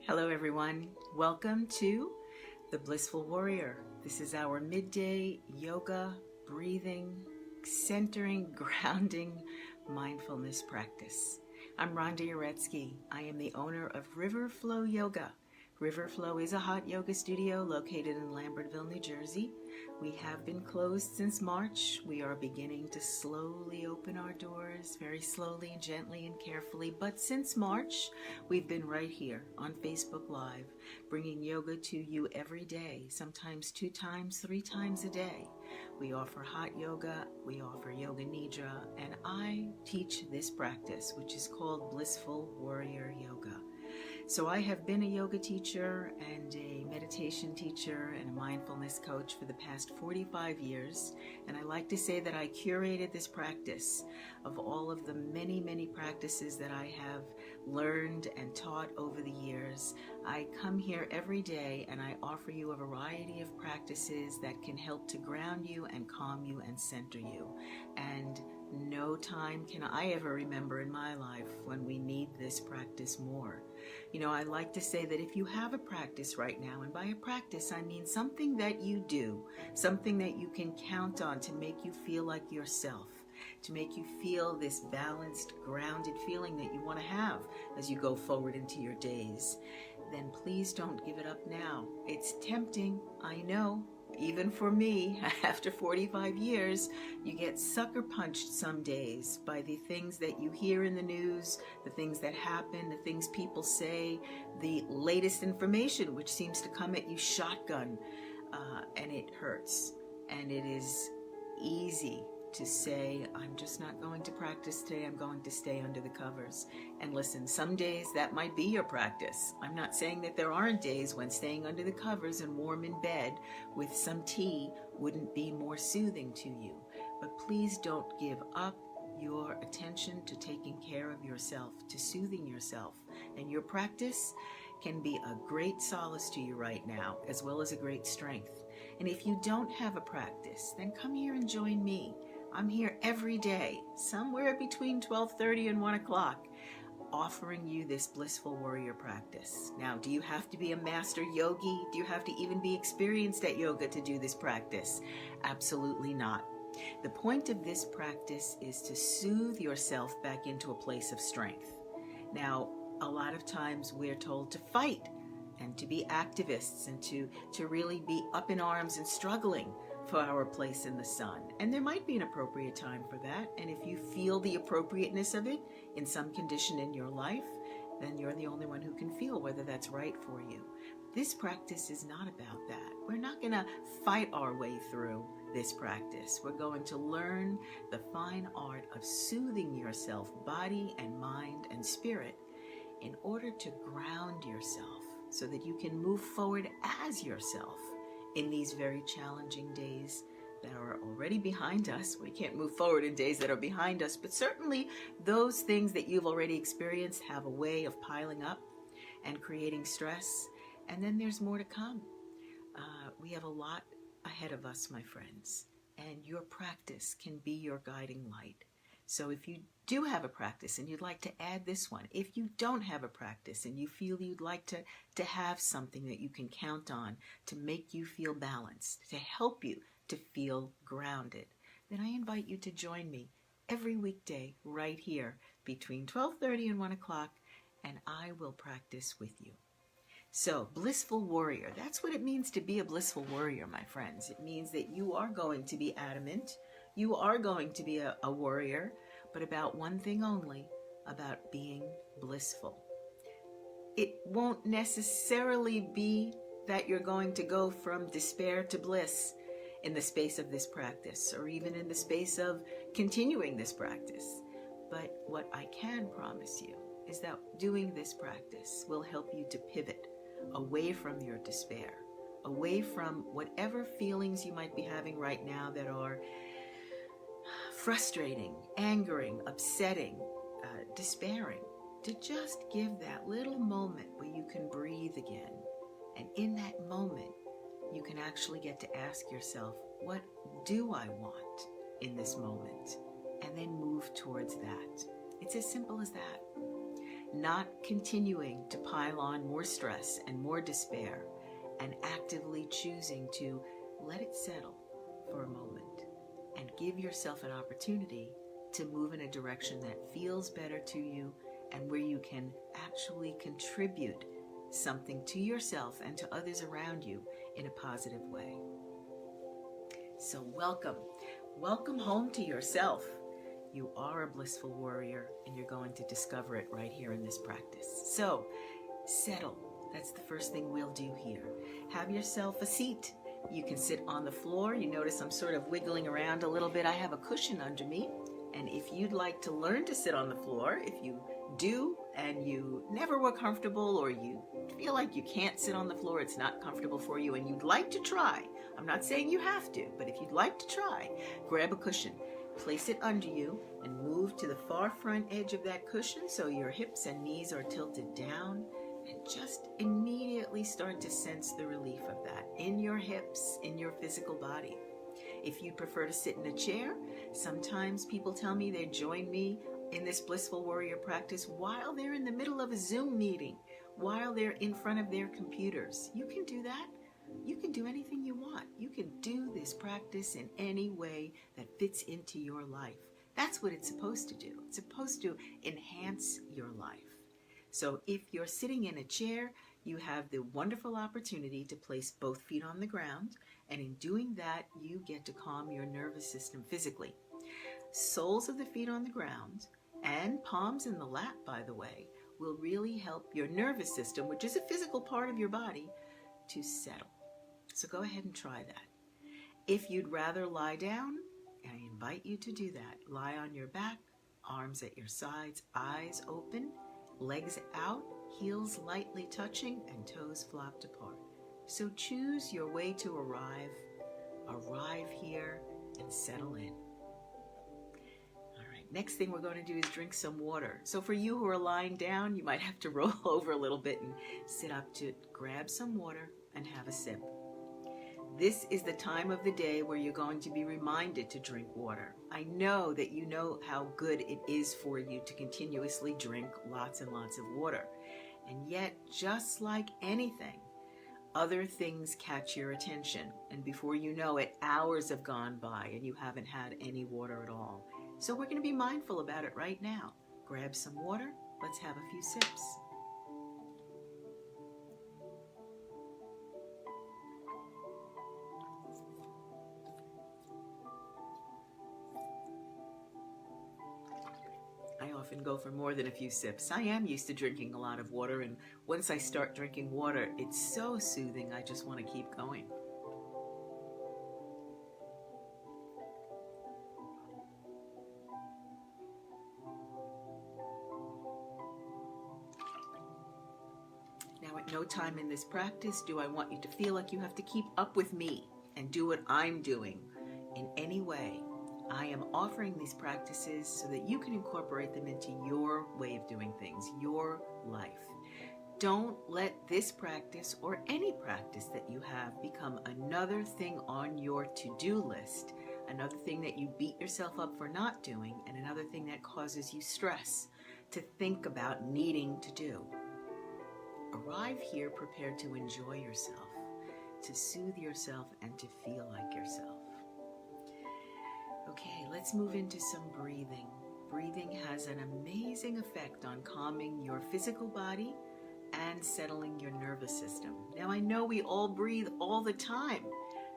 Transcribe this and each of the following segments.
Hello everyone, welcome to the Blissful Warrior. This is our midday yoga, breathing, centering, grounding, mindfulness practice. I'm Rhonda Uretsky. I am the owner of River Flow Yoga. River Flow is a hot yoga studio located in Lambertville, New Jersey. We have been closed since March. We are beginning to slowly open our doors, very slowly and gently and carefully. But since March, we've been right here on Facebook Live, bringing yoga to you every day, sometimes 2 times, 3 times a day. We offer hot yoga, we offer yoga nidra, and I teach this practice, which is called Blissful Warrior Yoga. So I have been a yoga teacher and a meditation teacher and a mindfulness coach for the past 45 years. And I like to say that I curated this practice of all of the many, many practices that I have learned and taught over the years. I come here every day and I offer you a variety of practices that can help to ground you and calm you and center you. And no time can I ever remember in my life when we need this practice more. You know, I like to say that if you have a practice right now, and by a practice I mean something that you do, something that you can count on to make you feel like yourself, to make you feel this balanced, grounded feeling that you want to have as you go forward into your days, then please don't give it up now. It's tempting, I know. Even for me, after 45 years, you get sucker punched some days by the things that you hear in the news, the things that happen, the things people say, the latest information which seems to come at you shotgun, and it hurts. And it is easy to say, I'm just not going to practice today, I'm going to stay under the covers. And listen, some days that might be your practice. I'm not saying that there aren't days when staying under the covers and warm in bed with some tea wouldn't be more soothing to you. But please don't give up your attention to taking care of yourself, to soothing yourself. And your practice can be a great solace to you right now, as well as a great strength. And if you don't have a practice, then come here and join me. I'm here every day, somewhere between 12:30 and 1 o'clock, offering you this Blissful Warrior practice. Now, do you have to be a master yogi? Do you have to even be experienced at yoga to do this practice? Absolutely not. The point of this practice is to soothe yourself back into a place of strength. Now, a lot of times we're told to fight and to be activists and to really be up in arms and struggling for our place in the sun. And there might be an appropriate time for that. And if you feel the appropriateness of it in some condition in your life, then you're the only one who can feel whether that's right for you. This practice is not about that. We're not going to fight our way through this practice. We're going to learn the fine art of soothing yourself, body and mind and spirit, in order to ground yourself so that you can move forward as yourself in these very challenging days that are already behind us. We can't move forward in days that are behind us, but certainly those things that you've already experienced have a way of piling up and creating stress. And then there's more to come. We have a lot ahead of us, my friends, and your practice can be your guiding light. So if you do have a practice and you'd like to add this one, if you don't have a practice and you feel you'd like to have something that you can count on to make you feel balanced, to help you to feel grounded, then I invite you to join me every weekday right here between 12:30 and 1 o'clock, and I will practice with you. So, Blissful Warrior, that's what it means to be a Blissful Warrior, my friends. It means that you are going to be adamant, you are going to be a warrior, but about one thing only, about being blissful. It won't necessarily be that you're going to go from despair to bliss in the space of this practice, or even in the space of continuing this practice. But what I can promise you is that doing this practice will help you to pivot away from your despair, away from whatever feelings you might be having right now that are frustrating, angering, upsetting, despairing, to just give that little moment where you can breathe again. And in that moment, you can actually get to ask yourself, what do I want in this moment? And then move towards that. It's as simple as that. not continuing to pile on more stress and more despair, and actively choosing to let it settle for a moment and give yourself an opportunity to move in a direction that feels better to you and where you can actually contribute something to yourself and to others around you in a positive way. So welcome home to yourself. You are a blissful warrior, and you're going to discover it right here in this practice. So settle. That's the first thing we'll do here. Have yourself a seat. You can sit on the floor. You notice I'm sort of wiggling around a little bit. I have a cushion under me. And if you'd like to learn to sit on the floor, if you do and you never were comfortable, or you feel like you can't sit on the floor, it's not comfortable for you, and you'd like to try, I'm not saying you have to, but if you'd like to try, grab a cushion, place it under you, and move to the far front edge of that cushion so your hips and knees are tilted down, and just immediately start to sense the relief of that in your hips, in your physical body. If you prefer to sit in a chair, sometimes people tell me they join me in this blissful warrior practice while they're in the middle of a Zoom meeting, while they're in front of their computers. You can do that. You can do anything you want. You can do this practice in any way that fits into your life. That's what it's supposed to do. It's supposed to enhance your life. So if you're sitting in a chair, you have the wonderful opportunity to place both feet on the ground, and in doing that, you get to calm your nervous system physically. Soles of the feet on the ground and palms in the lap, by the way, will really help your nervous system, which is a physical part of your body, to settle. So go ahead and try that. If you'd rather lie down, I invite you to do that. Lie on your back, arms at your sides, eyes open, legs out, heels lightly touching, and toes flopped apart. So choose your way to arrive here and settle in. All right, next thing we're going to do is drink some water. So for you who are lying down, you might have to roll over a little bit and sit up to grab some water and have a sip. This is the time of the day where you're going to be reminded to drink water. I know that you know how good it is for you to continuously drink lots and lots of water. And yet, just like anything, other things catch your attention. And before you know it, hours have gone by and you haven't had any water at all. So we're going to be mindful about it right now. Grab some water. Let's have a few sips. I often go for more than a few sips. I am used to drinking a lot of water, and once I start drinking water, it's so soothing, I just want to keep going. Now, at no time in this practice do I want you to feel like you have to keep up with me and do what I'm doing in any way. I am offering these practices so that you can incorporate them into your way of doing things, your life. Don't let this practice or any practice that you have become another thing on your to-do list, another thing that you beat yourself up for not doing, and another thing that causes you stress to think about needing to do. Arrive here prepared to enjoy yourself, to soothe yourself, and to feel like yourself. Okay, let's move into some breathing. Breathing has an amazing effect on calming your physical body and settling your nervous system. Now, I know we all breathe all the time,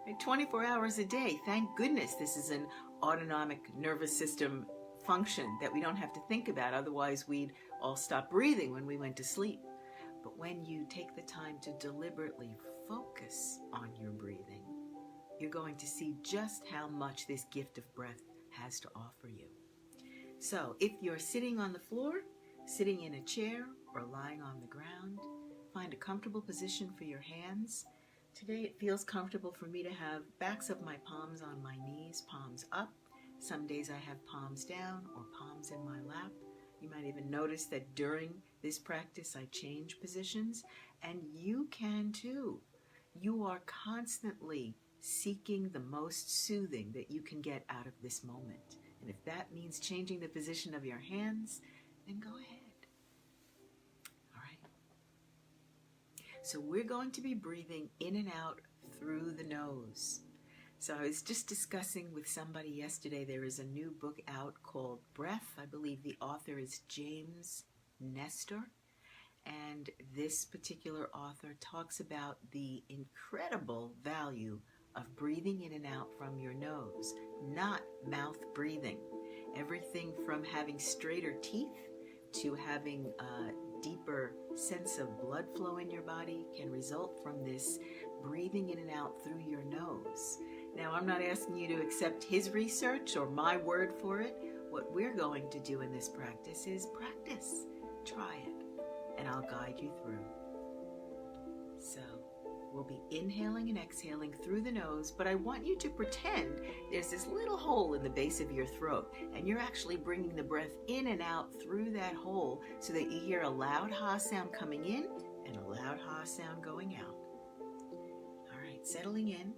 right? 24 hours a day. Thank goodness this is an autonomic nervous system function that we don't have to think about. Otherwise, we'd all stop breathing when we went to sleep. But when you take the time to deliberately focus on your breathing, you're going to see just how much this gift of breath has to offer you. So if you're sitting on the floor, sitting in a chair, or lying on the ground, find a comfortable position for your hands. Today it feels comfortable for me to have backs of my palms on my knees, palms up. Some days I have palms down or palms in my lap. You might even notice that during this practice I change positions, and you can too. You are constantly seeking the most soothing that you can get out of this moment. And if that means changing the position of your hands, then go ahead. So we're going to be breathing in and out through the nose. So I was just discussing with somebody yesterday, there is a new book out called Breath. I believe the author is James Nestor. And this particular author talks about the incredible value of breathing in and out from your nose, not mouth breathing. Everything from having straighter teeth to having a deeper sense of blood flow in your body can result from this breathing in and out through your nose. Now, I'm not asking you to accept his research or my word for it. What we're going to do in this practice is practice. Try it, and I'll guide you through. So, we'll be inhaling and exhaling through the nose, but I want you to pretend there's this little hole in the base of your throat, and you're actually bringing the breath in and out through that hole so that you hear a loud ha sound coming in and a loud ha sound going out. All right, settling in.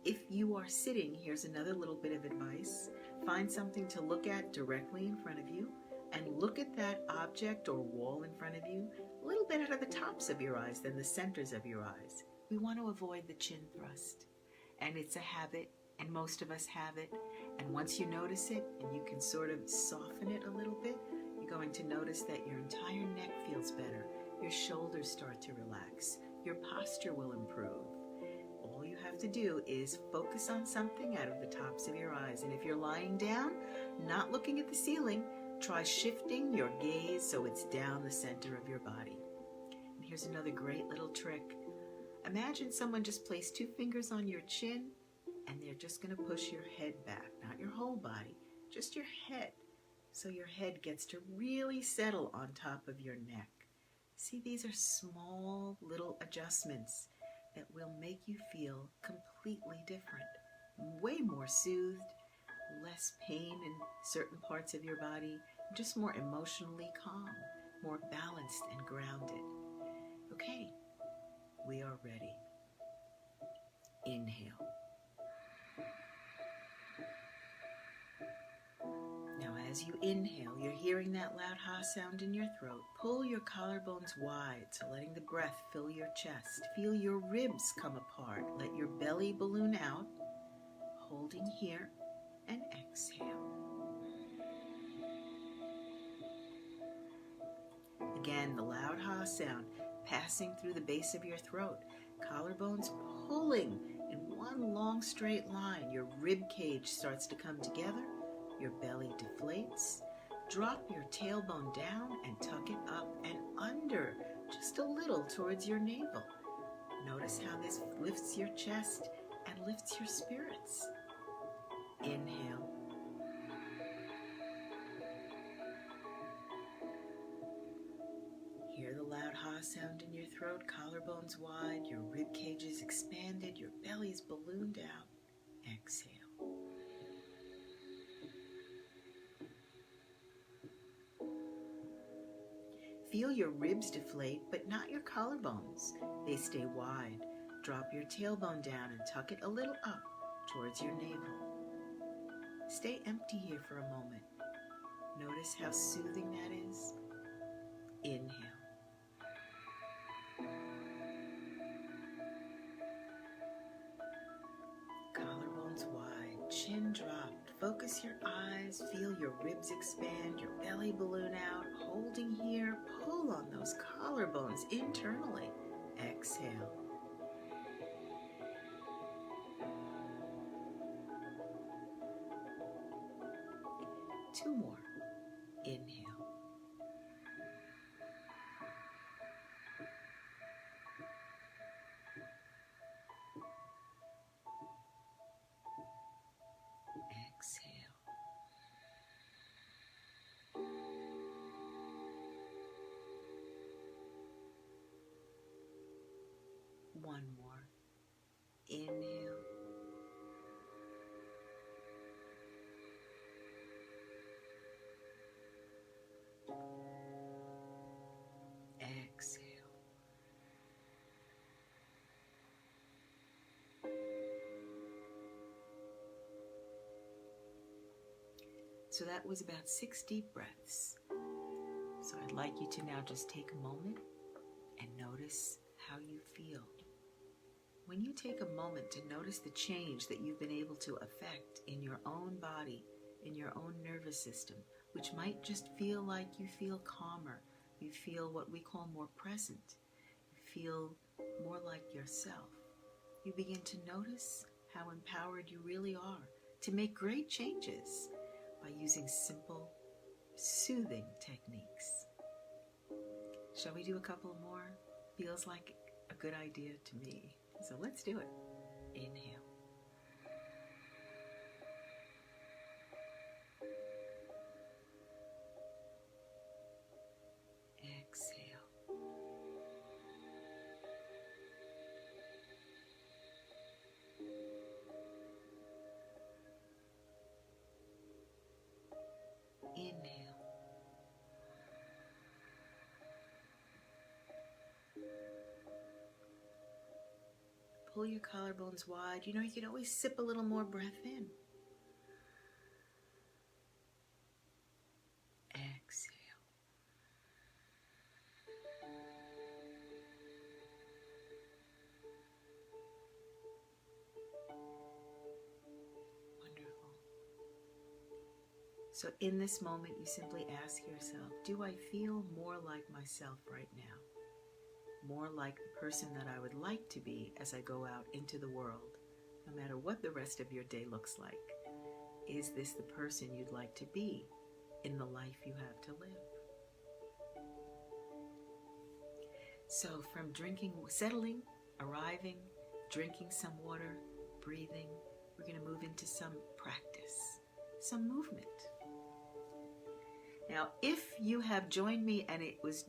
If you are sitting, here's another little bit of advice. Find something to look at directly in front of you and look at that object or wall in front of you a little bit out of the tops of your eyes than the centers of your eyes. We want to avoid the chin thrust. And it's a habit, and most of us have it. And once you notice it and you can sort of soften it a little bit, you're going to notice that your entire neck feels better. Your shoulders start to relax. Your posture will improve. All you have to do is focus on something out of the tops of your eyes. And if you're lying down, not looking at the ceiling, try shifting your gaze so it's down the center of your body. And here's another great little trick. Imagine someone just placed 2 fingers on your chin and they're just going to push your head back, not your whole body, just your head. So your head gets to really settle on top of your neck. See, these are small little adjustments that will make you feel completely different, way more soothed, less pain in certain parts of your body, just more emotionally calm, more balanced and grounded. Okay, we are ready. Inhale. Now as you inhale, you're hearing that loud ha sound in your throat. Pull your collarbones wide, so letting the breath fill your chest. Feel your ribs come apart. Let your belly balloon out, holding here, and exhale. Again, the loud ha sound passing through the base of your throat. Collarbones pulling in one long straight line. Your rib cage starts to come together. Your belly deflates. Drop your tailbone down and tuck it up and under, just a little towards your navel. Notice how this lifts your chest and lifts your spirits. Inhale. Hear the loud ha sound in your throat, collarbones wide, your rib cage is expanded, your belly's ballooned out. Exhale. Feel your ribs deflate, but not your collarbones. They stay wide. Drop your tailbone down and tuck it a little up towards your navel. Stay empty here for a moment. Notice how soothing that is. Inhale. Collarbones wide, chin dropped. Focus your eyes, feel your ribs expand, your belly balloon out. Holding here, pull on those collarbones internally. Exhale. Two more. Inhale. Exhale. One more. Inhale. Exhale. So that was about 6 deep breaths. So I'd like you to now just take a moment and notice how you feel. when you take a moment to notice the change that you've been able to affect in your own body, in your own nervous system, which might just feel like you feel calmer, you feel what we call more present, you feel more like yourself, you begin to notice how empowered you really are to make great changes by using simple, soothing techniques. Shall we do a couple more? Feels like a good idea to me. So let's do it. Inhale. Exhale. Inhale. Pull your collarbones wide. You can always sip a little more breath in. Exhale. Wonderful. So in this moment, you simply ask yourself, do I feel more like myself right now? More like the person that I would like to be as I go out into the world, no matter what the rest of your day looks like. Is this the person you'd like to be in the life you have to live? So from drinking, settling, arriving, drinking some water, breathing, we're going to move into some practice, some movement. Now, if you have joined me and it was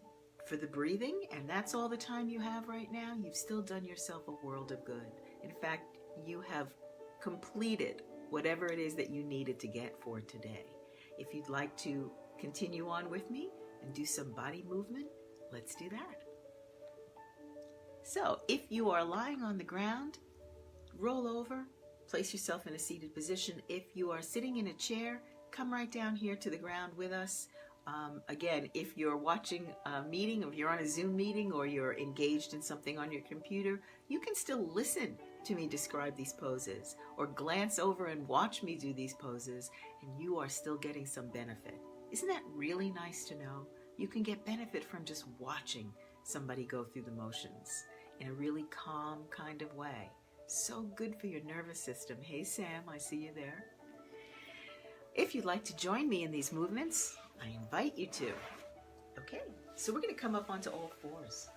for the breathing, and that's all the time you have right now, you've still done yourself a world of good. In fact, you have completed whatever it is that you needed to get for today. If you'd like to continue on with me and do some body movement, let's do that. So, if you are lying on the ground, roll over, place yourself in a seated position. If you are sitting in a chair, come right down here to the ground with us. Again, if you're watching a meeting, or if you're on a Zoom meeting, or you're engaged in something on your computer, you can still listen to me describe these poses, or glance over and watch me do these poses, and you are still getting some benefit. Isn't that really nice to know? You can get benefit from just watching somebody go through the motions in a really calm kind of way. So good for your nervous system. Hey Sam, I see you there. If you'd like to join me in these movements, I invite you to. Okay, so we're going to come up onto all fours.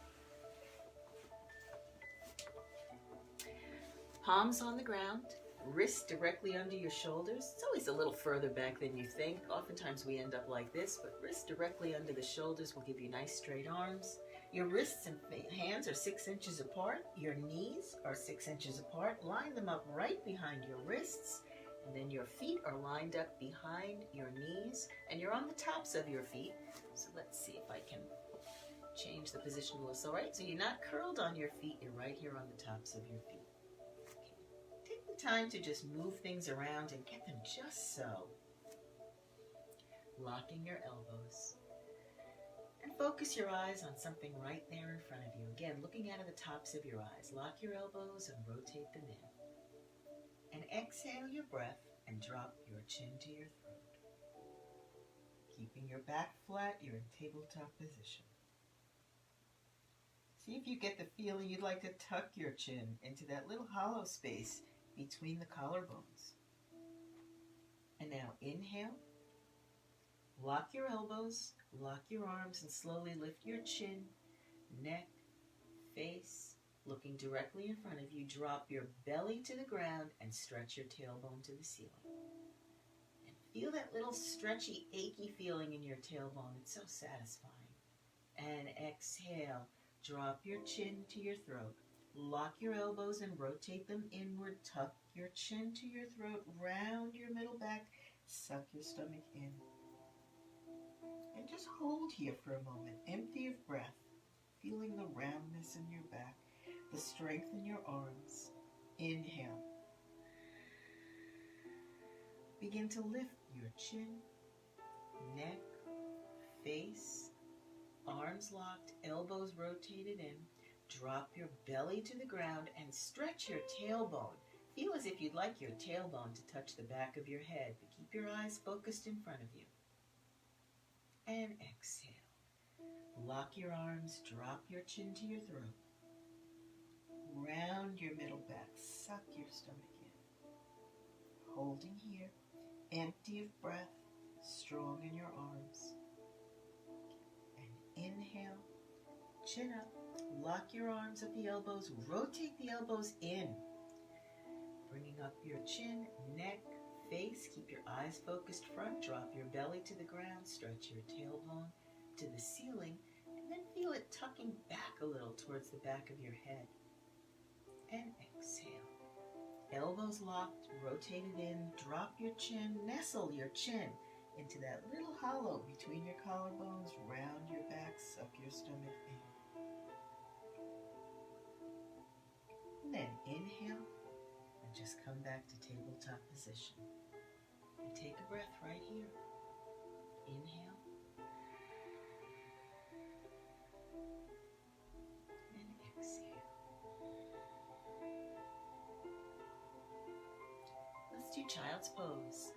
Palms on the ground, wrists directly under your shoulders. It's always a little further back than you think. Oftentimes we end up like this, but wrists directly under the shoulders will give you nice straight arms. Your wrists and hands are 6 inches apart. Your knees are 6 inches apart. Line them up right behind your wrists. And then your feet are lined up behind your knees, and you're on the tops of your feet. So let's see if I can change the position a little. So, right, so you're not curled on your feet, you're right here on the tops of your feet. Okay. Take the time to just move things around and get them just so. Locking your elbows. And focus your eyes on something right there in front of you. Again, looking out of the tops of your eyes. Lock your elbows and rotate them in. And exhale your breath and drop your chin to your throat. Keeping your back flat, you're in tabletop position. See if you get the feeling you'd like to tuck your chin into that little hollow space between the collarbones. And now inhale, lock your elbows, lock your arms, and slowly lift your chin, neck, face. Looking directly in front of you, drop your belly to the ground and stretch your tailbone to the ceiling. And feel that little stretchy, achy feeling in your tailbone. It's so satisfying. And exhale. Drop your chin to your throat. Lock your elbows and rotate them inward. Tuck your chin to your throat. Round your middle back. Suck your stomach in. And just hold here for a moment. Empty of breath. Feeling the roundness in your back. The strength in your arms. Inhale. Begin to lift your chin, neck, face, arms locked, elbows rotated in. Drop your belly to the ground and stretch your tailbone. Feel as if you'd like your tailbone to touch the back of your head, but keep your eyes focused in front of you. And exhale. Lock your arms, drop your chin to your throat. Round your middle back, suck your stomach in. Holding here, empty of breath, strong in your arms. And inhale, chin up, lock your arms at the elbows, rotate the elbows in. Bringing up your chin, neck, face, keep your eyes focused front, drop your belly to the ground, stretch your tailbone to the ceiling, and then feel it tucking back a little towards the back of your head. And exhale. Elbows locked, rotated in, drop your chin, nestle your chin into that little hollow between your collarbones, round your back, suck your stomach in. And then inhale and just come back to tabletop position. And take a breath right here. Inhale. And exhale. Let's do child's pose.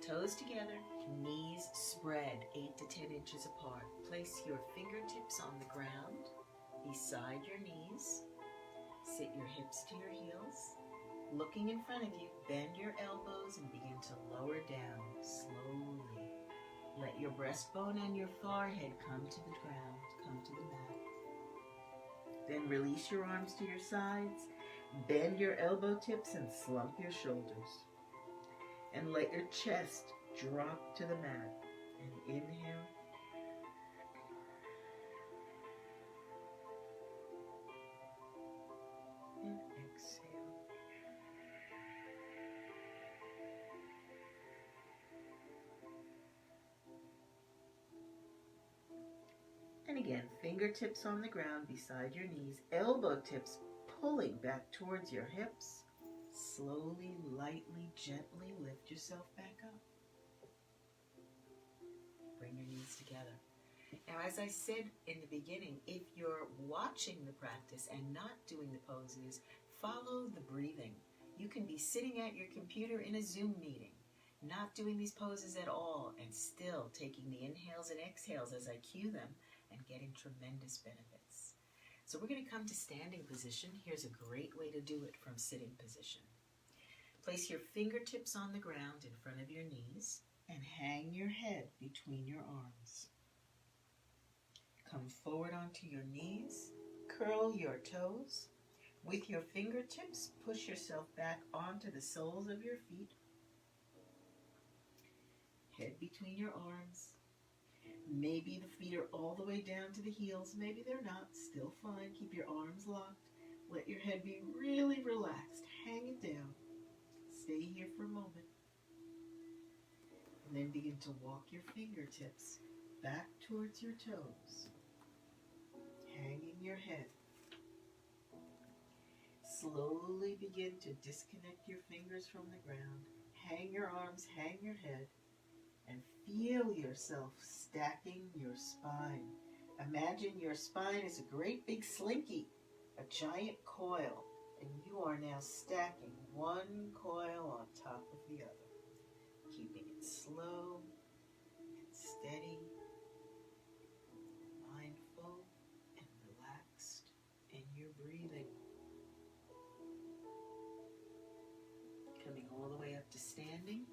Toes together, knees spread 8 to 10 inches apart. Place your fingertips on the ground beside your knees. Sit your hips to your heels. Looking in front of you, bend your elbows and begin to lower down slowly. Let your breastbone and your forehead come to the ground, come to the mat. Then release your arms to your sides, bend your elbow tips and slump your shoulders. And let your chest drop to the mat. And inhale. And exhale. And again, fingertips on the ground beside your knees, elbow tips pulling back towards your hips. Slowly, lightly, gently lift yourself back up. Bring your knees together. Now, as I said in the beginning, if you're watching the practice and not doing the poses, follow the breathing. You can be sitting at your computer in a Zoom meeting, not doing these poses at all, and still taking the inhales and exhales as I cue them and getting tremendous benefits. So we're going to come to standing position. Here's a great way to do it from sitting position. Place your fingertips on the ground in front of your knees and hang your head between your arms. Come forward onto your knees, curl your toes. With your fingertips, push yourself back onto the soles of your feet. Head between your arms. Maybe the feet are all the way down to the heels. Maybe they're not. Still fine. Keep your arms locked. Let your head be really relaxed. Hang it down. Stay here for a moment. And then begin to walk your fingertips back towards your toes. Hanging your head. Slowly begin to disconnect your fingers from the ground. Hang your arms, hang your head. And feel yourself stacking your spine. Imagine your spine is a great big slinky, a giant coil, and you are now stacking one coil on top of the other, keeping it slow and steady, mindful and relaxed in your breathing. Coming all the way up to standing.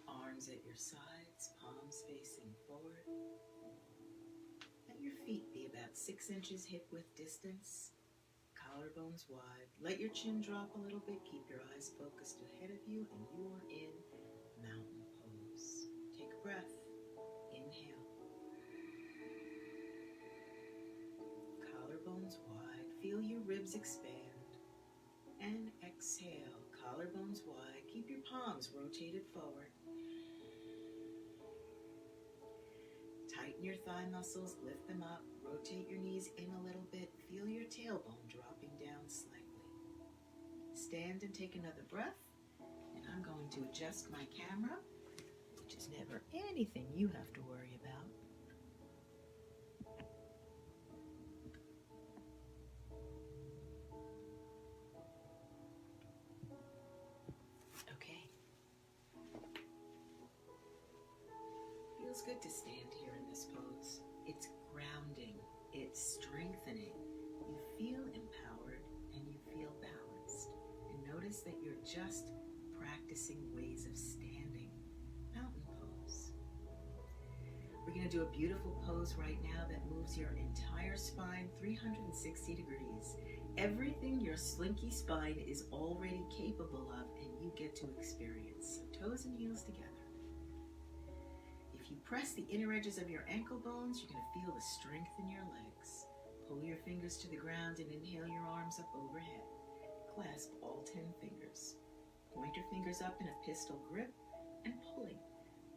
Arms at your sides, palms facing forward. Let your feet be about 6 inches hip width distance, collarbones wide. Let your chin drop a little bit. Keep your eyes focused ahead of you, and you are in mountain pose. Take a breath. Inhale. Collarbones wide. Feel your ribs expand. And exhale. Collarbones wide. Keep your palms rotated forward. Tighten your thigh muscles, lift them up, rotate your knees in a little bit, feel your tailbone dropping down slightly. Stand and take another breath, and I'm going to adjust my camera, which is never anything you have to worry about. like to stand here in this pose. It's grounding, it's strengthening. You feel empowered and you feel balanced. And notice that you're just practicing ways of standing. Mountain pose. We're going to do a beautiful pose right now that moves your entire spine 360 degrees. Everything your slinky spine is already capable of, and you get to experience. So toes and heels together. If you press the inner edges of your ankle bones, you're going to feel the strength in your legs. Pull your fingers to the ground and inhale your arms up overhead. Clasp all 10 fingers. Point your fingers up in a pistol grip and pulling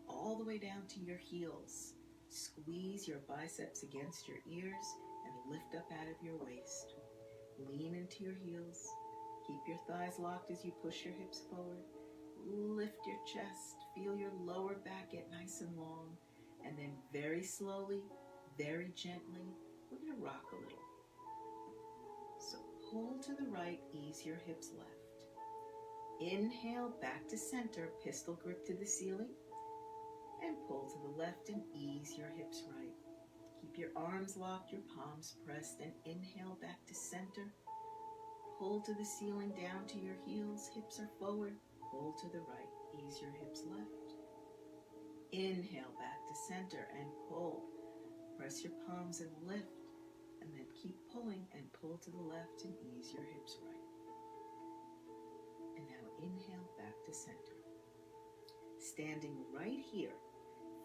all the way down to your heels. Squeeze your biceps against your ears and lift up out of your waist. Lean into your heels. Keep your thighs locked as you push your hips forward. Lift your chest. Feel your lower back get nice and long. And then very slowly, very gently, we're going to rock a little. So pull to the right, ease your hips left. Inhale back to center, pistol grip to the ceiling. And pull to the left and ease your hips right. Keep your arms locked, your palms pressed, and inhale back to center. Pull to the ceiling, down to your heels, hips are forward. Pull to the right, ease your hips left. Inhale back to center and pull. Press your palms and lift, and then keep pulling and pull to the left and ease your hips right. And now inhale back to center. Standing right here,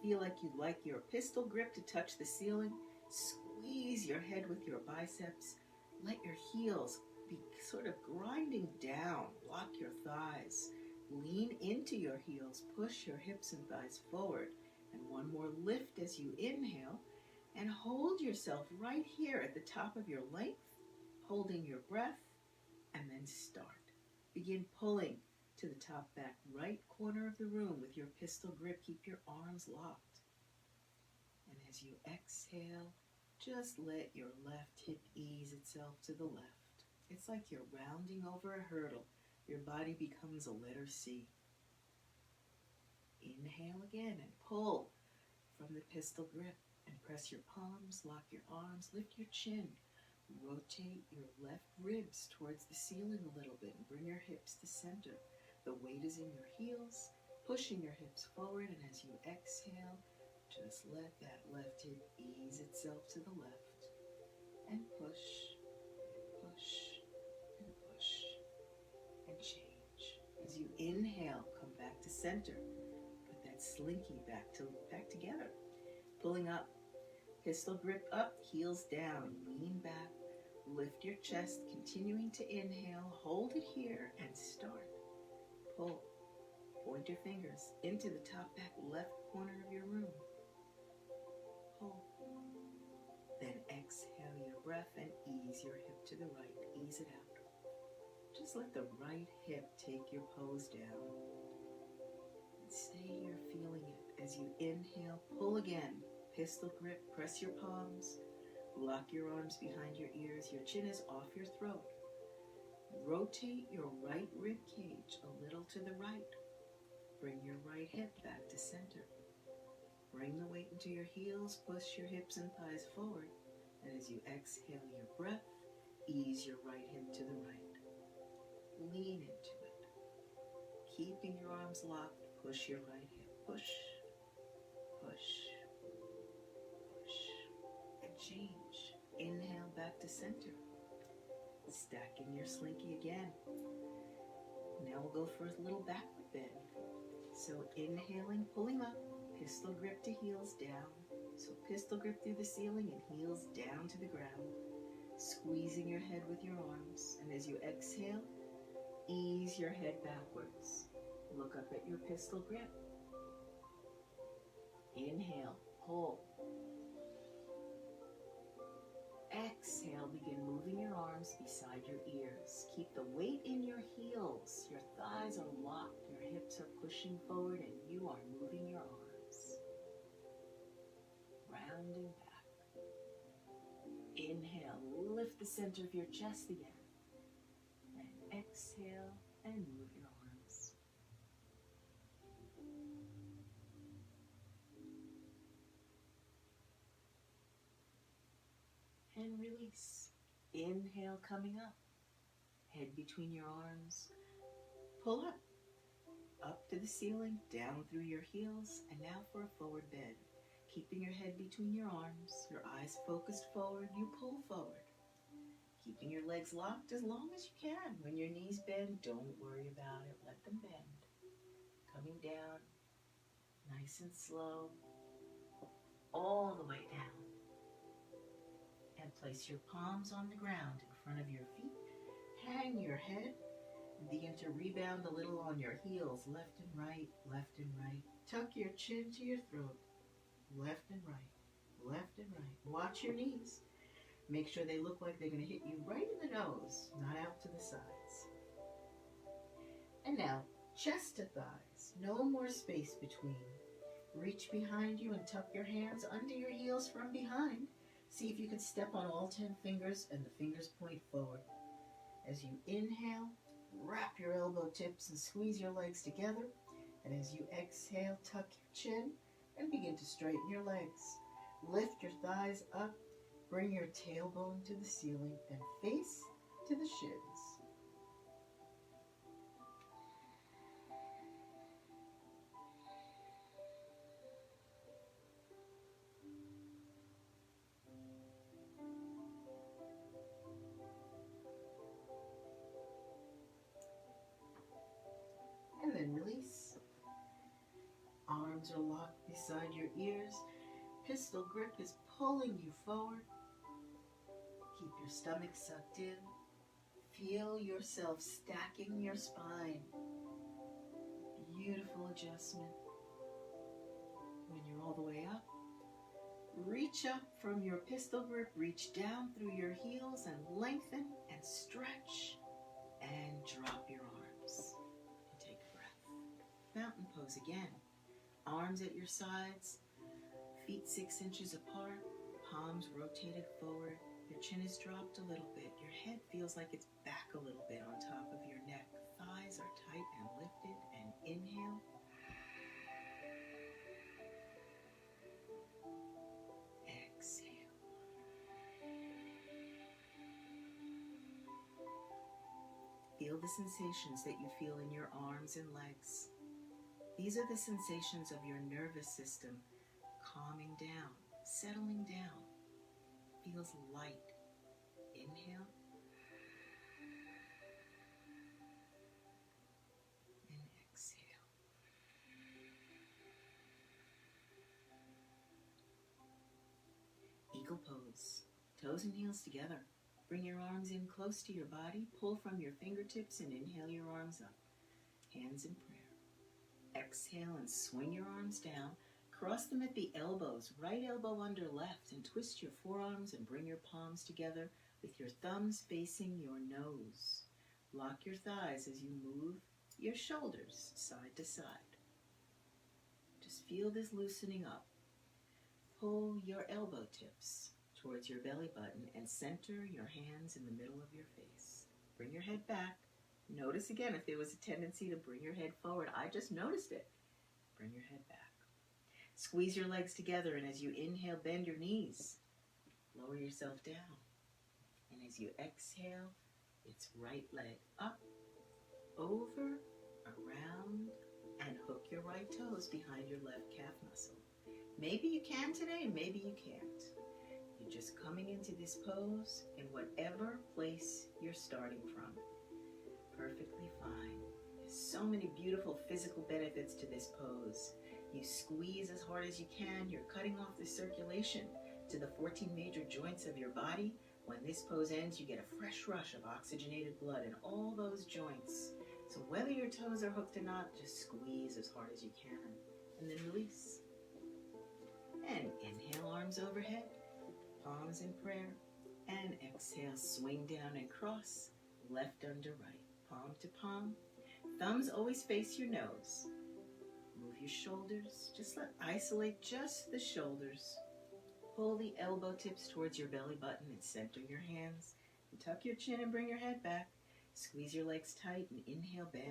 feel like you'd like your pistol grip to touch the ceiling. Squeeze your head with your biceps. Let your heels be sort of grinding down. Lock your thighs. Lean into your heels. Push your hips and thighs forward. And one more lift as you inhale. And hold yourself right here at the top of your length, holding your breath, and then start. Begin pulling to the top back right corner of the room with your pistol grip. Keep your arms locked. And as you exhale, just let your left hip ease itself to the left. It's like you're rounding over a hurdle. Your body becomes a letter C. Inhale again and pull from the pistol grip and press your palms, lock your arms, lift your chin. Rotate your left ribs towards the ceiling a little bit and bring your hips to center. The weight is in your heels, pushing your hips forward, and as you exhale, just let that left hip ease itself to the left, and push, push, and push, and change. As you inhale, come back to center. Put that slinky back together. Pulling up, pistol grip up, heels down, lean back, lift your chest, continuing to inhale, hold it here, and start. Pull. Point your fingers into the top back left corner of your room. Pull. Then exhale your breath and ease your hip to the right. Ease it out. Just let the right hip take your pose down. And stay here feeling it. As you inhale, pull again. Pistol grip, press your palms. Lock your arms behind your ears. Your chin is off your throat. Rotate your right rib cage a little to the right. Bring your right hip back to center. Bring the weight into your heels, push your hips and thighs forward. And as you exhale your breath, ease your right hip to the right. Lean into it. Keeping your arms locked, push your right hip. Push, push, push, and change. Inhale back to center. Stacking your slinky again. Now we'll go for a little backward bend. So inhaling, pulling up, pistol grip to heels down. So pistol grip through the ceiling and heels down to the ground. Squeezing your head with your arms. And as you exhale, ease your head backwards. Look up at your pistol grip. Inhale, pull. Exhale, begin moving your arms beside your ears. Keep the weight in your heels. Your thighs are locked, your hips are pushing forward, and you are moving your arms. Rounding back. Inhale, lift the center of your chest again. And exhale, and move your arms. and release. Inhale, coming up. Head between your arms. Pull up to the ceiling, down through your heels, and now for a forward bend. Keeping your head between your arms, your eyes focused forward, you pull forward. Keeping your legs locked as long as you can. When your knees bend, don't worry about it. Let them bend. Coming down, nice and slow, all the way down. And place your palms on the ground in front of your feet. Hang your head. And begin to rebound a little on your heels, left and right, left and right. Tuck your chin to your throat, left and right, left and right. Watch your knees. Make sure they look like they're going to hit you right in the nose, not out to the sides. And now, chest to thighs, no more space between. Reach behind you and tuck your hands under your heels from behind. See if you can step on all 10 fingers and the fingers point forward. As you inhale, wrap your elbow tips and squeeze your legs together. And as you exhale, tuck your chin and begin to straighten your legs. Lift your thighs up, bring your tailbone to the ceiling and face to the shins. And then release. Arms are locked beside your ears. Pistol grip is pulling you forward. Keep your stomach sucked in. Feel yourself stacking your spine. Beautiful adjustment. When you're all the way up, reach up from your pistol grip, reach down through your heels and lengthen and stretch and drop your arms. And take a breath. Mountain pose again. Arms at your sides, feet 6 inches apart, palms rotated forward. Your chin is dropped a little bit. Your head feels like it's back a little bit on top of your neck. Thighs are tight and lifted. And inhale. Exhale. Feel the sensations that you feel in your arms and legs. These are the sensations of your nervous system calming down, settling down. Feels light. Inhale. And exhale. Eagle pose. Toes and heels together. Bring your arms in close to your body. Pull from your fingertips and inhale your arms up. Hands in prayer. Exhale and swing your arms down. Cross them at the elbows, right elbow under left, and twist your forearms and bring your palms together with your thumbs facing your nose. Lock your thighs as you move your shoulders side to side. Just feel this loosening up. Pull your elbow tips towards your belly button and center your hands in the middle of your face. Bring your head back. Notice again if there was a tendency to bring your head forward. I just noticed it. Bring your head back. Squeeze your legs together, and as you inhale, bend your knees. Lower yourself down. And as you exhale, it's right leg up, over, around, and hook your right toes behind your left calf muscle. Maybe you can today, maybe you can't. You're just coming into this pose in whatever place you're starting from. Perfectly fine. There's so many beautiful physical benefits to this pose. You squeeze as hard as you can. You're cutting off the circulation to the 14 major joints of your body. When this pose ends, you get a fresh rush of oxygenated blood in all those joints. So whether your toes are hooked or not, just squeeze as hard as you can. And then release. And inhale, arms overhead, palms in prayer. And exhale, swing down and cross, left under right, palm to palm. Thumbs always face your nose. Move your shoulders. Just isolate just the shoulders. Pull the elbow tips towards your belly button and center your hands. And tuck your chin and bring your head back. Squeeze your legs tight and inhale, bend.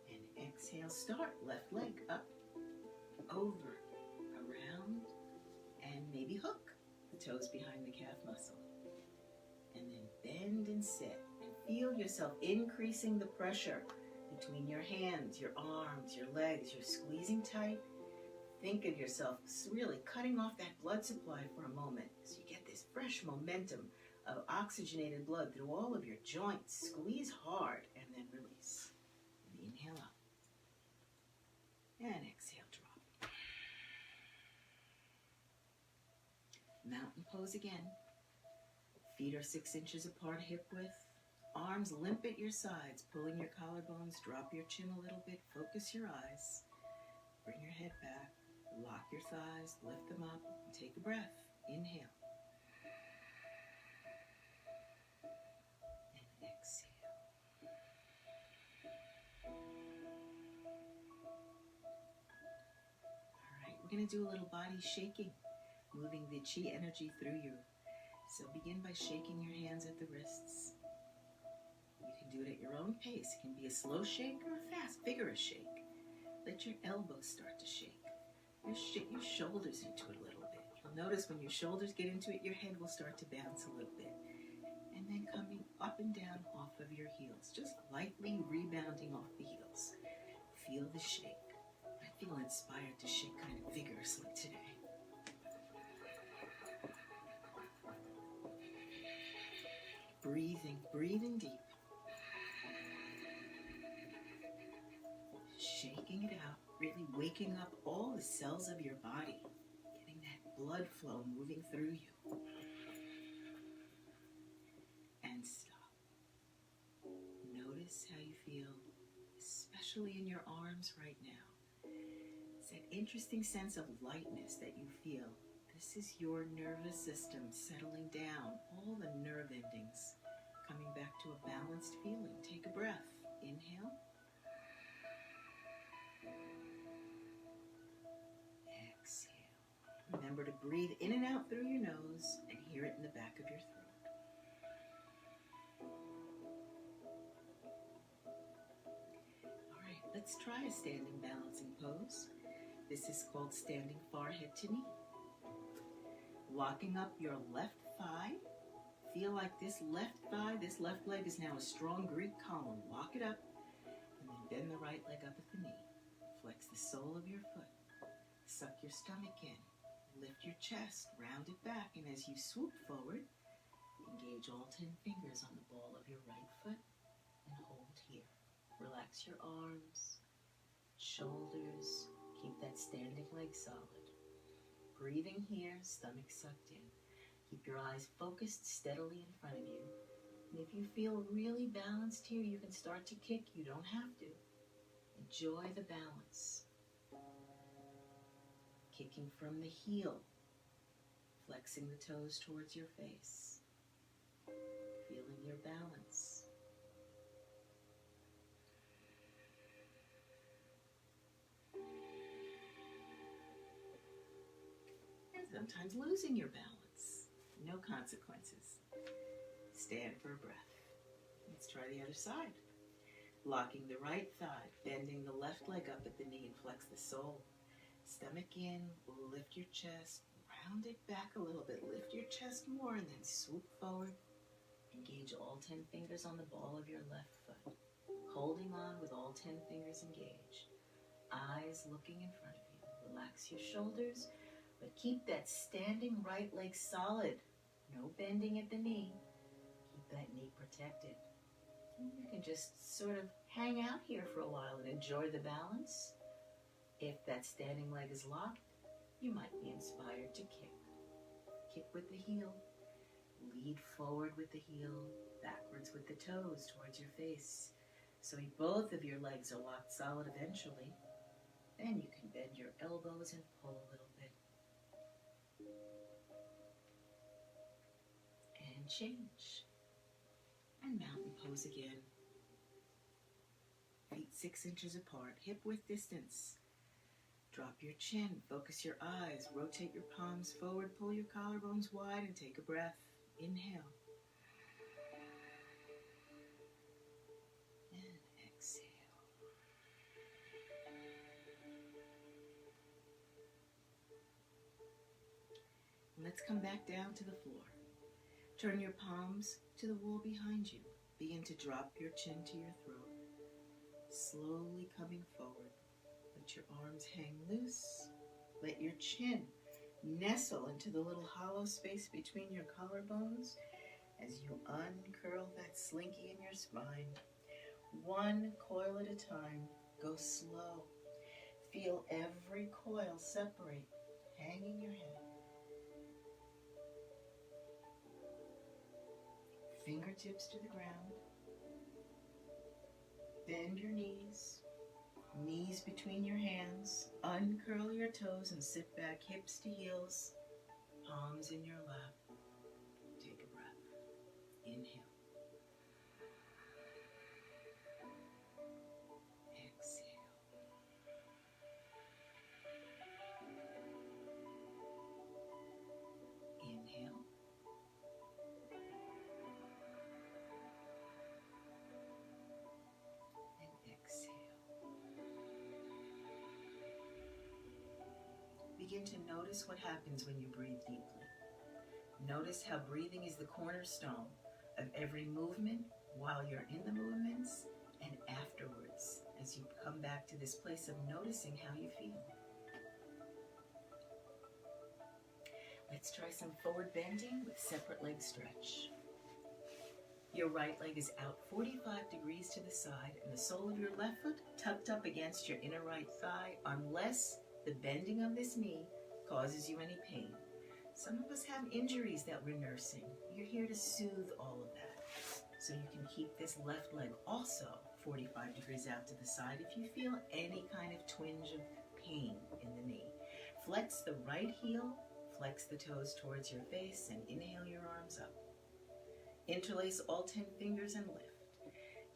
And exhale, start. Left leg up, over, around, and maybe hook the toes behind the calf muscle. And then bend and sit. And feel yourself increasing the pressure between your hands, your arms, your legs. You're squeezing tight. Think of yourself really cutting off that blood supply for a moment so you get this fresh momentum of oxygenated blood through all of your joints. Squeeze hard and then release. And inhale up. And exhale, drop. Mountain pose again. Feet are 6 inches apart, hip width. Arms limp at your sides, pulling your collarbones. Drop your chin a little bit. Focus your eyes. Bring your head back. Lock your thighs. Lift them up. And take a breath. Inhale. And exhale. All right, we're going to do a little body shaking, moving the chi energy through you. So begin by shaking your hands at the wrists. You can do it at your own pace. It can be a slow shake or a fast, vigorous shake. Let your elbows start to shake. Shake your shoulders into it a little bit. You'll notice when your shoulders get into it, your head will start to bounce a little bit. And then coming up and down off of your heels, just lightly rebounding off the heels. Feel the shake. I feel inspired to shake kind of vigorously today. Breathing deep. Shaking it out, really waking up all the cells of your body, getting that blood flow moving through you. And stop. Notice how you feel, especially in your arms right now. It's that interesting sense of lightness that you feel. This is your nervous system settling down, all the nerve endings coming back to a balanced feeling. Take a breath. Inhale. Exhale. Remember to breathe in and out through your nose and hear it in the back of your throat. All right, let's try a standing balancing pose. This is called standing forehead to knee. Walking up your left thigh. Feel like this left thigh, this left leg is now a strong Greek column. Walk it up and then bend the right leg up at the knee. Flex the sole of your foot. Suck your stomach in. Lift your chest, round it back, and as you swoop forward, engage all 10 fingers on the ball of your right foot and hold here. Relax your arms, shoulders. Keep that standing leg solid. Breathing here, stomach sucked in. Keep your eyes focused steadily in front of you. And if you feel really balanced here, you can start to kick. You don't have to. Enjoy the balance. Kicking from the heel. Flexing the toes towards your face. Feeling your balance. Sometimes losing your balance. No consequences. Stand for a breath. Let's try the other side. Locking the right thigh, bending the left leg up at the knee and flex the sole. Stomach in, lift your chest, round it back a little bit. Lift your chest more and then swoop forward. Engage all 10 fingers on the ball of your left foot. Holding on with all 10 fingers engaged. Eyes looking in front of you. Relax your shoulders. But keep that standing right leg solid. No bending at the knee. Keep that knee protected. And you can just sort of hang out here for a while and enjoy the balance. If that standing leg is locked, you might be inspired to kick. Kick with the heel. Lead forward with the heel, backwards with the toes towards your face. So both of your legs are locked solid eventually. Then you can bend your elbows and pull a little bit. And change. And mountain pose again. Feet 6 inches apart, hip width distance. Drop your chin, focus your eyes, rotate your palms forward, pull your collarbones wide, and take a breath. Inhale. And exhale. Let's come back down to the floor. Turn your palms to the wall behind you. Begin to drop your chin to your throat. Slowly coming forward. Let your arms hang loose. Let your chin nestle into the little hollow space between your collarbones as you uncurl that slinky in your spine. One coil at a time. Go slow. Feel every coil separate, hanging your head. Fingertips to the ground. Bend your knees. Knees between your hands. Uncurl your toes and sit back, hips to heels. Palms in your lap. Take a breath. Inhale. Exhale. Inhale. And exhale. Begin to notice what happens when you breathe deeply. Notice how breathing is the cornerstone of every movement while you're in the movements and afterwards as you come back to this place of noticing how you feel. Let's try some forward bending with separate leg stretch. Your right leg is out 45 degrees to the side and the sole of your left foot tucked up against your inner right thigh unless the bending of this knee causes you any pain. Some of us have injuries that we're nursing. You're here to soothe all of that. So you can keep this left leg also 45 degrees out to the side if you feel any kind of twinge of pain in the knee. Flex the right heel, flex the toes towards your face, and inhale your arms up. Interlace all 10 fingers and lift.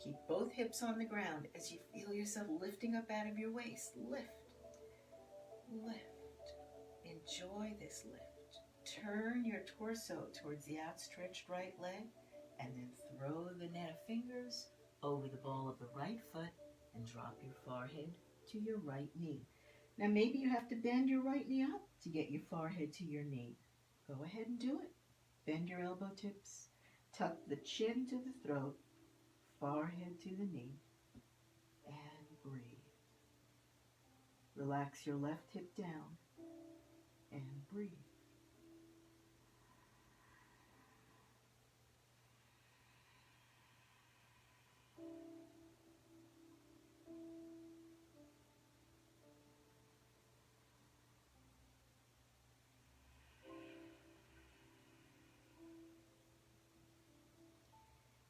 Keep both hips on the ground as you feel yourself lifting up out of your waist. Lift. Lift. Enjoy this lift. Turn your torso towards the outstretched right leg and then throw the net of fingers over the ball of the right foot and drop your forehead to your right knee. Now maybe you have to bend your right knee up to get your forehead to your knee. Go ahead and do it. Bend your elbow tips. Tuck the chin to the throat, forehead to the knee, and breathe. Relax your left hip down and breathe.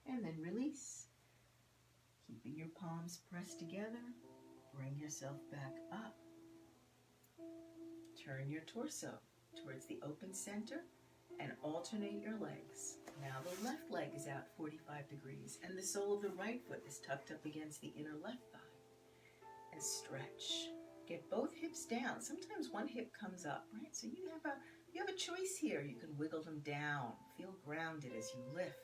And then release. Keeping your palms pressed together, bring yourself back up. Turn your torso towards the open center and alternate your legs. Now the left leg is out 45 degrees and the sole of the right foot is tucked up against the inner left thigh. And stretch. Get both hips down. Sometimes one hip comes up, right? So you have a choice here. You can wiggle them down. Feel grounded as you lift.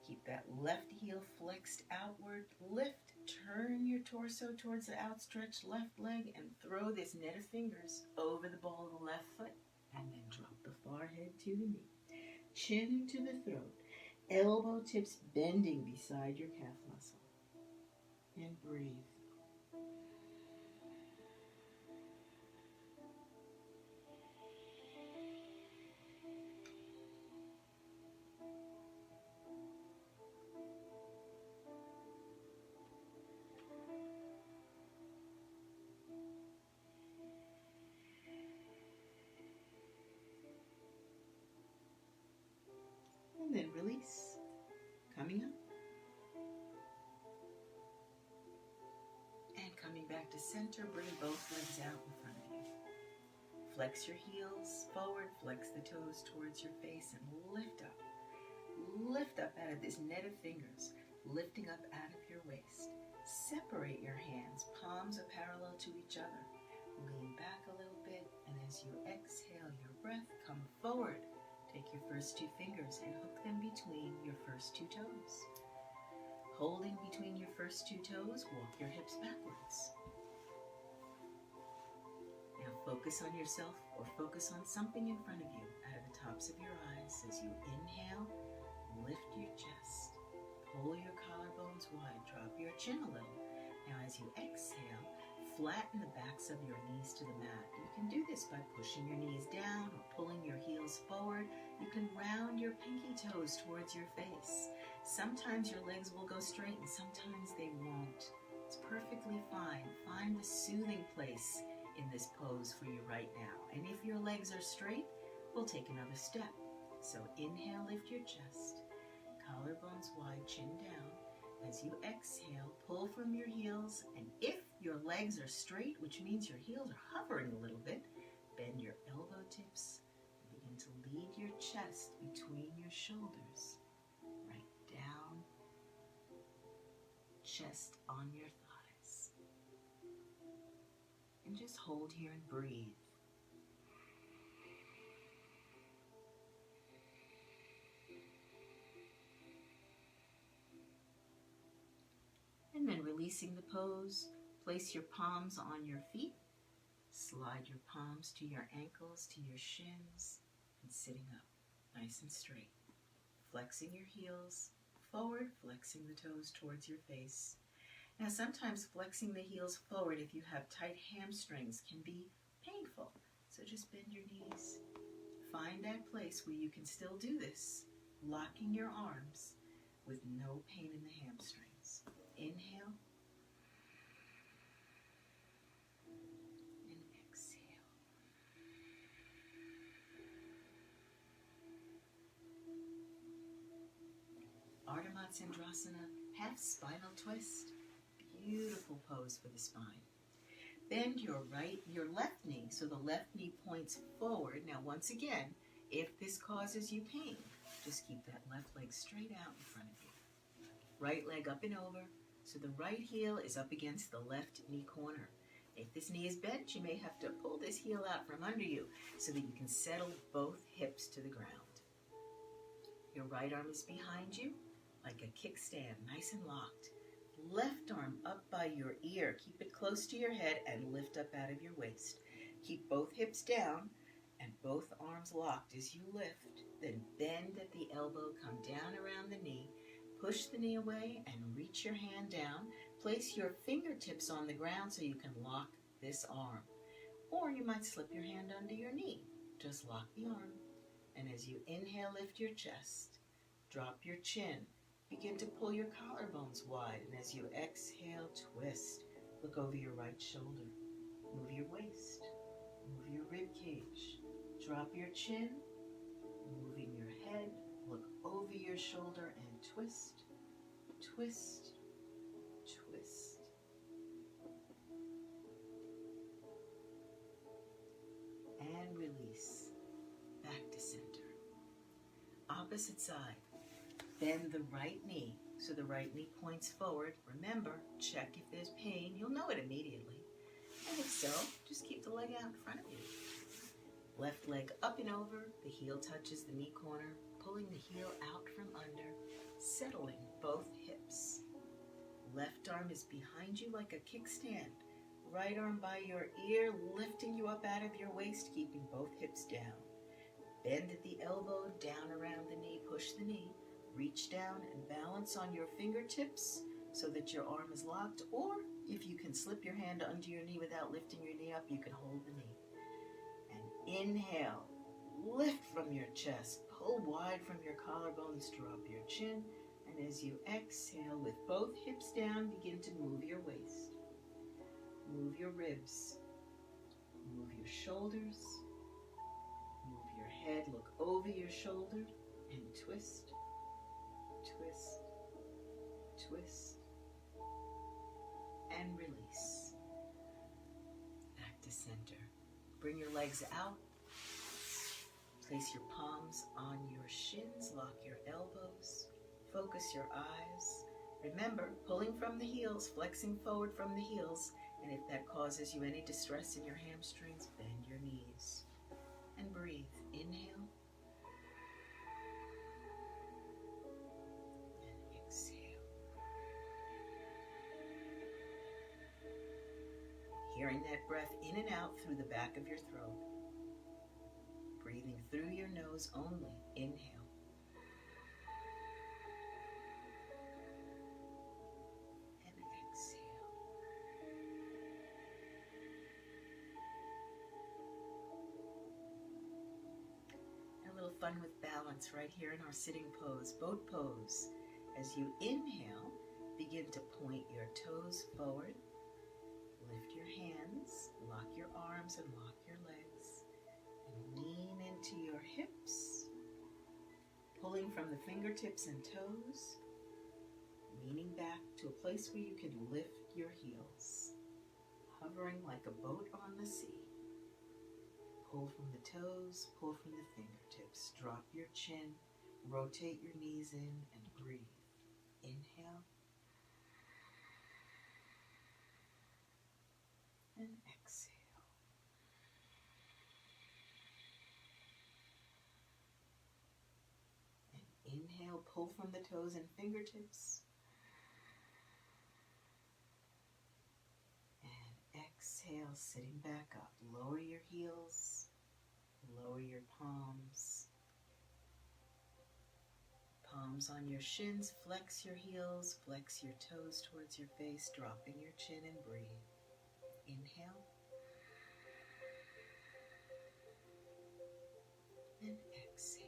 Keep that left heel flexed outward. Lift. Turn your torso towards the outstretched left leg and throw this net of fingers over the ball of the left foot. And then drop the forehead to the knee. Chin to the throat. Elbow tips bending beside your calf muscle. And breathe. And then release. Coming up. And coming back to center, bring both legs out in front of you. Flex your heels forward, flex the toes towards your face, and lift up. Lift up out of this net of fingers, lifting up out of your waist. Separate your hands, palms are parallel to each other. Lean back a little bit, and as you exhale your breath, come forward. Take your first two fingers and hook them between your first two toes. Holding between your first two toes, walk your hips backwards. Now focus on yourself or focus on something in front of you out of tops of your eyes. As you inhale, lift your chest. Pull your collarbones wide. Drop your chin a little. Now as you exhale, flatten the backs of your knees to the mat. You can do this by pushing your knees down or pulling your heels forward. You can round your pinky toes towards your face. Sometimes your legs will go straight and sometimes they won't. It's perfectly fine. Find the soothing place in this pose for you right now. And if your legs are straight, we'll take another step. So inhale, lift your chest. Collarbones wide, chin down. As you exhale, pull from your heels, and if your legs are straight, which means your heels are hovering a little bit, bend your elbow tips and begin to lead your chest between your shoulders, right down, chest on your thighs. And just hold here and breathe. And then releasing the pose, place your palms on your feet. Slide your palms to your ankles, to your shins, and sitting up, nice and straight. Flexing your heels forward, flexing the toes towards your face. Now sometimes flexing the heels forward if you have tight hamstrings can be painful. So just bend your knees. Find that place where you can still do this, locking your arms with no pain in the hamstrings. Inhale and exhale. Ardha Matsyendrasana, half spinal twist. Beautiful pose for the spine. Bend your left knee, so the left knee points forward. Now once again, if this causes you pain, just keep that left leg straight out in front of you. Right leg up and over, so the right heel is up against the left knee corner. If this knee is bent, you may have to pull this heel out from under you so that you can settle both hips to the ground. Your right arm is behind you like a kickstand, nice and locked. Left arm up by your ear. Keep it close to your head and lift up out of your waist. Keep both hips down and both arms locked as you lift. Then bend at the elbow, come down around the knee. Push the knee away and reach your hand down. Place your fingertips on the ground so you can lock this arm. Or you might slip your hand under your knee. Just lock the arm. And as you inhale, lift your chest. Drop your chin. Begin to pull your collarbones wide. And as you exhale, twist. Look over your right shoulder. Move your waist. Move your rib cage. Drop your chin. Moving your head. Look over your shoulder and twist, twist, twist. And release. Back to center. Opposite side. Bend the right knee so the right knee points forward. Remember, check if there's pain. You'll know it immediately. And if so, just keep the leg out in front of you. Left leg up and over. The heel touches the knee corner. Pulling the heel out from under, settling both hips. Left arm is behind you like a kickstand. Right arm by your ear, lifting you up out of your waist, keeping both hips down. Bend at the elbow, down around the knee, push the knee. Reach down and balance on your fingertips so that your arm is locked. Or if you can slip your hand under your knee without lifting your knee up, you can hold the knee. And inhale, lift from your chest. Pull wide from your collarbones, drop your chin, and as you exhale with both hips down, begin to move your waist. Move your ribs. Move your shoulders. Move your head, look over your shoulder, and twist, twist, twist, and release. Back to center. Bring your legs out. Place your palms on your shins, lock your elbows, focus your eyes. Remember, pulling from the heels, flexing forward from the heels, and if that causes you any distress in your hamstrings, bend your knees. And breathe. Inhale. And exhale. Hearing that breath in and out through the back of your throat. Breathing through your nose only. Inhale. And exhale. A little fun with balance right here in our sitting pose, boat pose. As you inhale, begin to point your toes forward. Lift your hands, lock your arms and lock your legs, and lean into your hips, pulling from the fingertips and toes, leaning back to a place where you can lift your heels, hovering like a boat on the sea. Pull from the toes, pull from the fingertips, drop your chin, rotate your knees in, and breathe. Inhale. And exhale. And inhale, pull from the toes and fingertips. And exhale, sitting back up. Lower your heels, lower your palms. Palms on your shins, flex your heels, flex your toes towards your face, dropping your chin and breathe. Inhale. And exhale.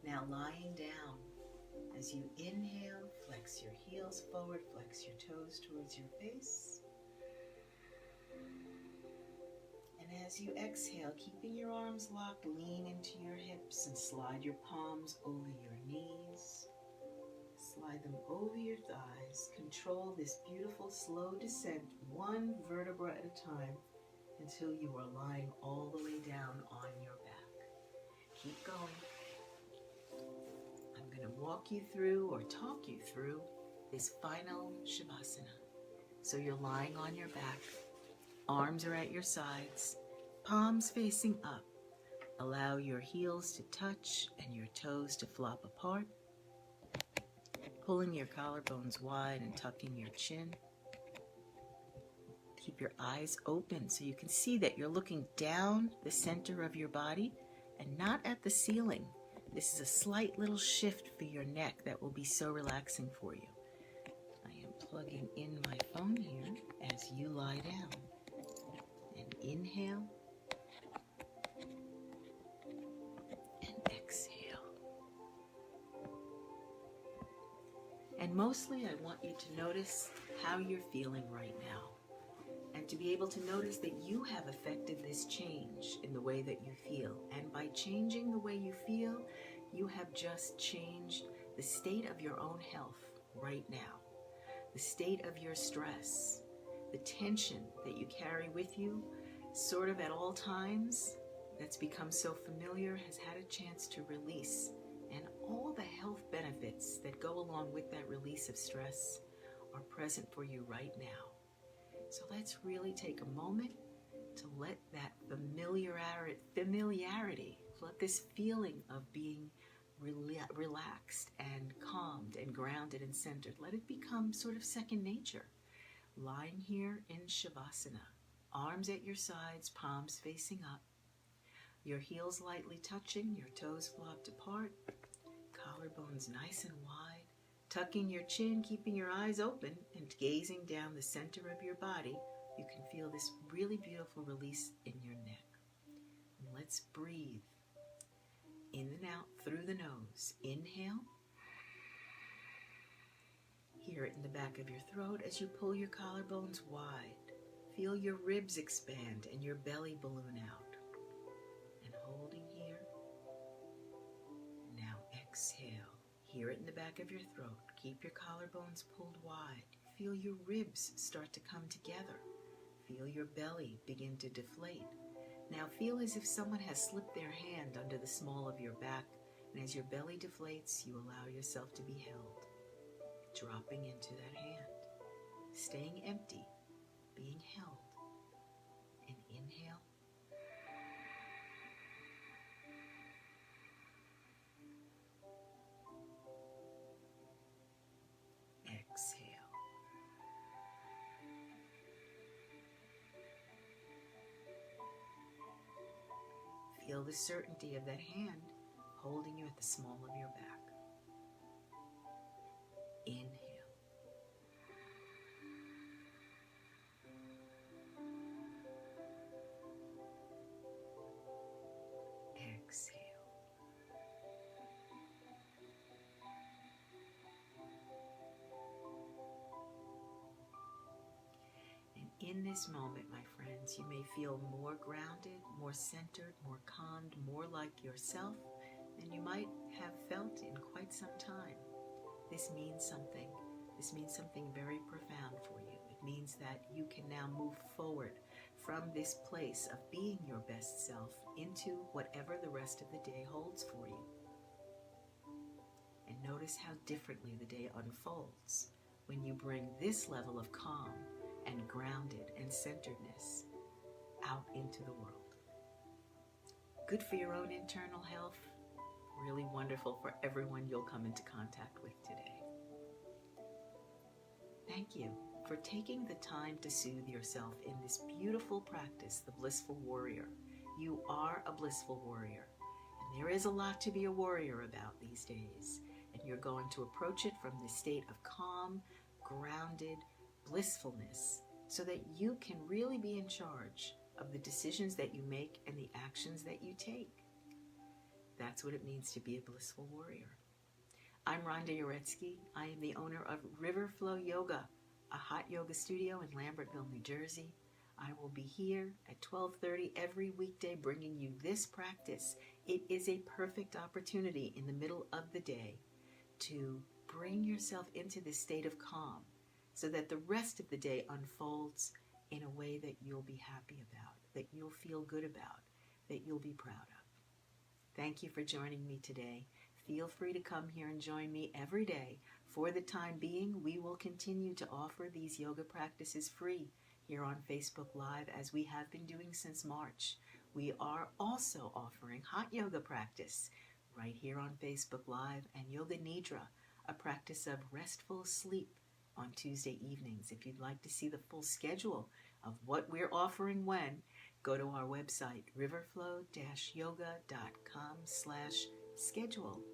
Now lying down, as you inhale, flex your heels forward, flex your toes towards your face. And as you exhale, keeping your arms locked, lean into your hips and slide your palms over your knees. Slide them over your thighs. Control this beautiful slow descent, one vertebra at a time, until you are lying all the way down on your back. Keep going. I'm going to walk you through or talk you through this final Shavasana. So you're lying on your back. Arms are at your sides. Palms facing up. Allow your heels to touch and your toes to flop apart. Pulling your collarbones wide and tucking your chin. Keep your eyes open so you can see that you're looking down the center of your body and not at the ceiling. This is a slight little shift for your neck that will be so relaxing for you. I am plugging in my phone here as you lie down. And inhale. And exhale. And mostly I want you to notice how you're feeling right now. And to be able to notice that you have affected this change in the way that you feel. And by changing the way you feel, you have just changed the state of your own health right now. The state of your stress, the tension that you carry with you, sort of at all times, that's become so familiar, has had a chance to release. And all the health benefits that go along with that release of stress are present for you right now. So let's really take a moment to let that familiarity, let this feeling of being relaxed and calmed and grounded and centered, let it become sort of second nature. Lying here in Shavasana, arms at your sides, palms facing up, your heels lightly touching, your toes flopped apart, collarbones nice and wide, tucking your chin, keeping your eyes open, and gazing down the center of your body, you can feel this really beautiful release in your neck. And let's breathe in and out through the nose. Inhale. Hear it in the back of your throat as you pull your collarbones wide. Feel your ribs expand and your belly balloon out. And holding here. Now exhale. Hear it in the back of your throat. Keep your collarbones pulled wide. Feel your ribs start to come together. Feel your belly begin to deflate. Now feel as if someone has slipped their hand under the small of your back, and as your belly deflates, you allow yourself to be held, dropping into that hand, staying empty, being held. And inhale. Exhale. Feel the certainty of that hand holding you at the small of your back. Inhale. Exhale. In this moment, my friends, you may feel more grounded, more centered, more calmed, more like yourself than you might have felt in quite some time. This means something. This means something very profound for you. It means that you can now move forward from this place of being your best self into whatever the rest of the day holds for you. And notice how differently the day unfolds when you bring this level of calm and grounded and centeredness out into the world. Good for your own internal health, really wonderful for everyone you'll come into contact with today. Thank you for taking the time to soothe yourself in this beautiful practice, the Blissful Warrior. You are a blissful warrior, and there is a lot to be a warrior about these days, and you're going to approach it from this state of calm, grounded blissfulness, so that you can really be in charge of the decisions that you make and the actions that you take. That's what it means to be a blissful warrior. I'm Rhonda Uretsky. I am the owner of Riverflow Yoga, a hot yoga studio in Lambertville, New Jersey. I will be here at 12:30 every weekday bringing you this practice. It is a perfect opportunity in the middle of the day to bring yourself into this state of calm, so that the rest of the day unfolds in a way that you'll be happy about, that you'll feel good about, that you'll be proud of. Thank you for joining me today. Feel free to come here and join me every day. For the time being, we will continue to offer these yoga practices free here on Facebook Live, as we have been doing since March. We are also offering hot yoga practice right here on Facebook Live, and Yoga Nidra, a practice of restful sleep, on Tuesday evenings. If you'd like to see the full schedule of what we're offering when, go to our website, riverflow-yoga.com/schedule.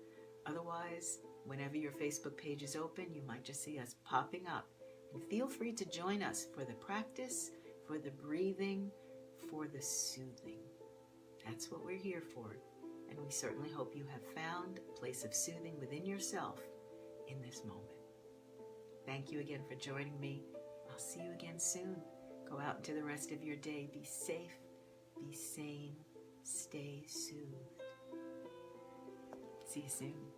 Otherwise, whenever your Facebook page is open, you might just see us popping up. And feel free to join us for the practice, for the breathing, for the soothing. That's what we're here for. And we certainly hope you have found a place of soothing within yourself in this moment. Thank you again for joining me. I'll see you again soon. Go out into the rest of your day. Be safe, be sane, stay soothed. See you soon.